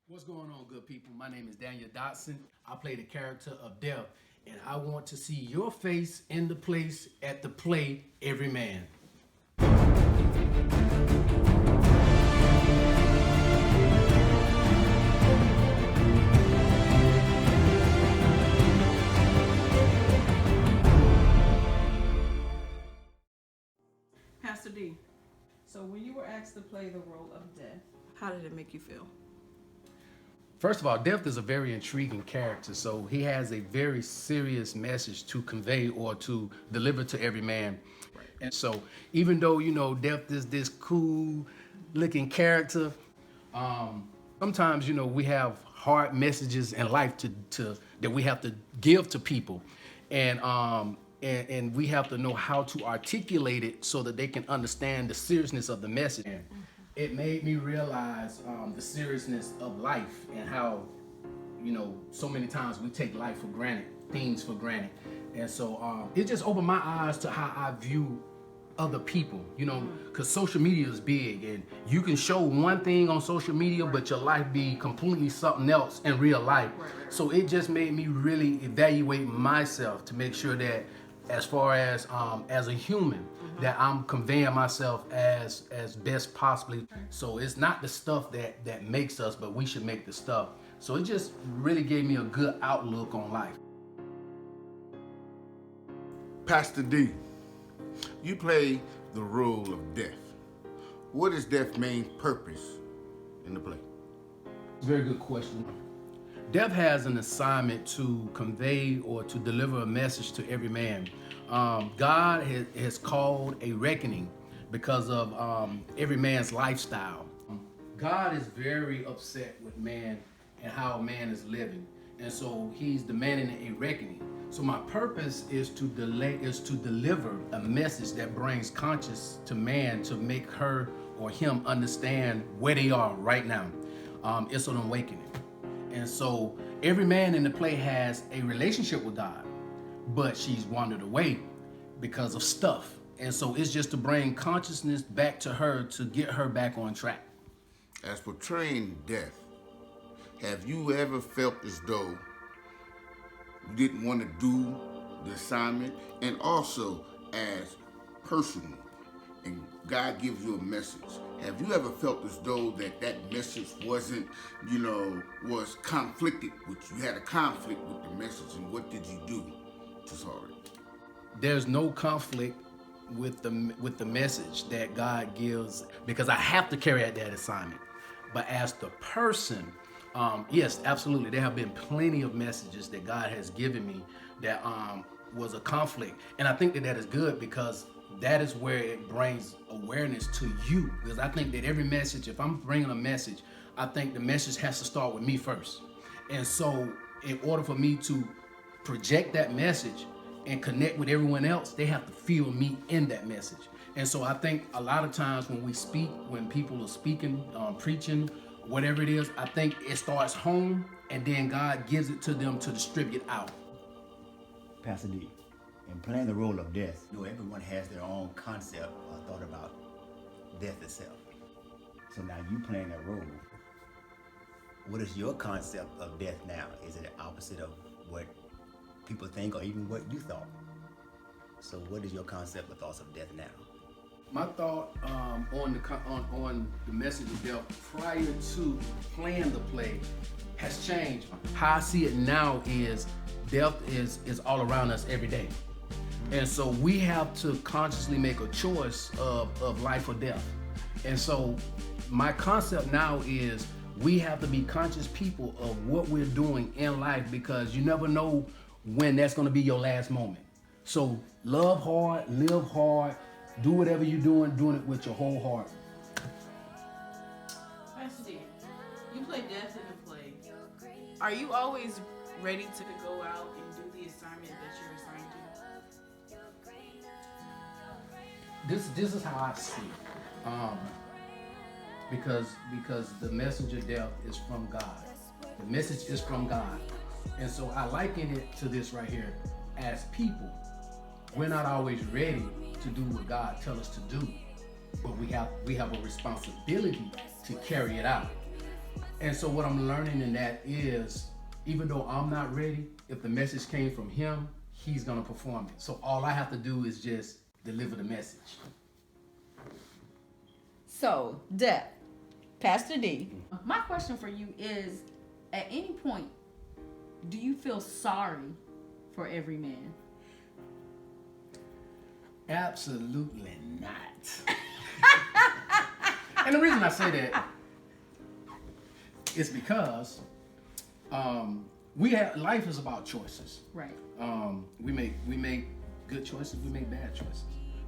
What's going on, good people? My name is Daniel Dotson. I play the character of Death, and I want to see your face in the place at the play, Every Man. Pastor D, so when you were asked to play the role of Death, how did it make you feel? First of all, Death is a very intriguing character, so he has a very serious message to convey or to deliver to every man. Right. And so, even though, Death is this cool looking character, sometimes, we have hard messages in life to that we have to give to people. And we have to know how to articulate it so that they can understand the seriousness of the message. It made me realize the seriousness of life and how, so many times we take life for granted, things for granted. And so it just opened my eyes to how I view other people, because social media is big and you can show one thing on social media, but your life be completely something else in real life. So it just made me really evaluate myself to make sure that as far as a human, that I'm conveying myself as best possibly. So it's not the stuff that makes us, but we should make the stuff. So it just really gave me a good outlook on life. Pastor D, you play the role of Death. What is Death's main purpose in the play? Very good question. Death has an assignment to convey or to deliver a message to every man. God has called a reckoning because of every man's lifestyle. God is very upset with man and how man is living, and so He's demanding a reckoning. So my purpose is to deliver a message that brings conscience to man to make her or him understand where they are right now. It's an awakening. And so every man in the play has a relationship with God, but she's wandered away because of stuff. And so it's just to bring consciousness back to her to get her back on track. As portraying Death, have you ever felt as though you didn't want to do the assignment? And also as personal, and God gives you a message, have you ever felt as though that message wasn't, was conflicted with you, had a conflict with the message, and what did you do to solve it? There's no conflict with the message that God gives, because I have to carry out that assignment. But as the person, yes, absolutely, there have been plenty of messages that God has given me that was a conflict. And I think that is good, because that is where it brings awareness to you. Because I think that every message, if I'm bringing a message, I think the message has to start with me first. And so in order for me to project that message and connect with everyone else, they have to feel me in that message. And so I think a lot of times when we speak, when people are speaking, preaching, whatever it is, I think it starts home and then God gives it to them to distribute out. Pastor D, in playing the role of Death, everyone has their own concept or thought about death itself. So now you playing that role, what is your concept of death now? Is it the opposite of what people think or even what you thought? So what is your concept or thoughts of death now? My thought on the message of death prior to playing the play has changed. How I see it now is death is all around us every day. And so we have to consciously make a choice of life or death. And so my concept now is we have to be conscious people of what we're doing in life, because you never know when that's going to be your last moment. So love hard, live hard, do whatever you're doing it with your whole heart. Pastor D, you play Death in the play. Are you always ready to go out and do the assignment that you're assigned to? This is how I see it. Because the message of death is from God. The message is from God. And so I liken it to this right here. As people, we're not always ready to do what God tells us to do, but we have a responsibility to carry it out. And so what I'm learning in that is, even though I'm not ready, if the message came from him, he's gonna perform it. So all I have to do is just deliver the message. So, Deb, Pastor D, my question for you is, at any point, do you feel sorry for every man? Absolutely not. And the reason I say that is because life is about choices. Right. We make good choices, we make bad choices.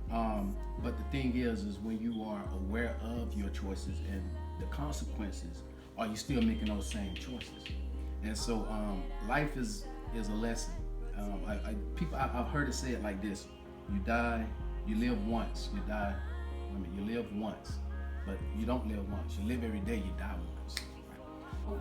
But the thing is when you are aware of your choices and the consequences, are you still making those same choices? And so life is a lesson. I've heard it said like this: you live once, you die. You live once, but you don't live once. You live every day, you die once.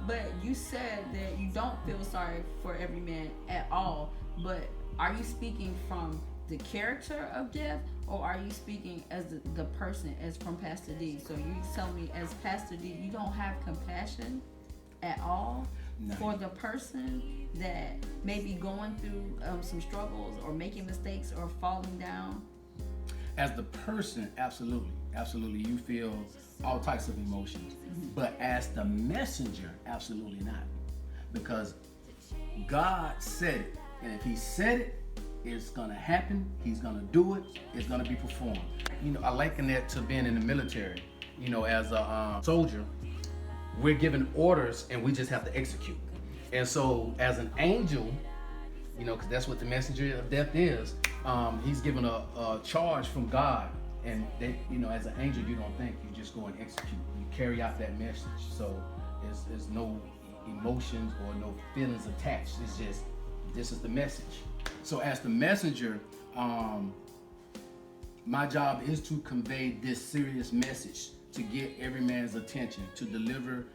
But you said that you don't feel sorry for every man at all. But are you speaking from the character of death, or are you speaking as the person, as from Pastor D? So you tell me, as Pastor D, you don't have compassion at all for the person that may be going through some struggles or making mistakes or falling down? As the person, absolutely. You feel all types of emotions. But as the messenger, absolutely not. Because God said it. And if he said it, it's gonna happen. He's gonna do it. It's gonna be performed. I liken that to being in the military. As a soldier, we're given orders and we just have to execute. And so as an angel, because that's what the messenger of death is, he's given a charge from God. And as an angel, you don't think, you just go and execute. You carry out that message. So there's no emotions or no feelings attached. It's just, this is the message. So as the messenger, my job is to convey this serious message, to get every man's attention, to deliver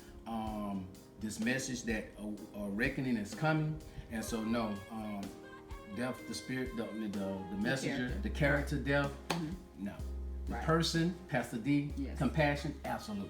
this message that a reckoning is coming. And so death, the spirit, the messenger, the character death, no. The person, Pastor D, yes. Compassion, absolutely.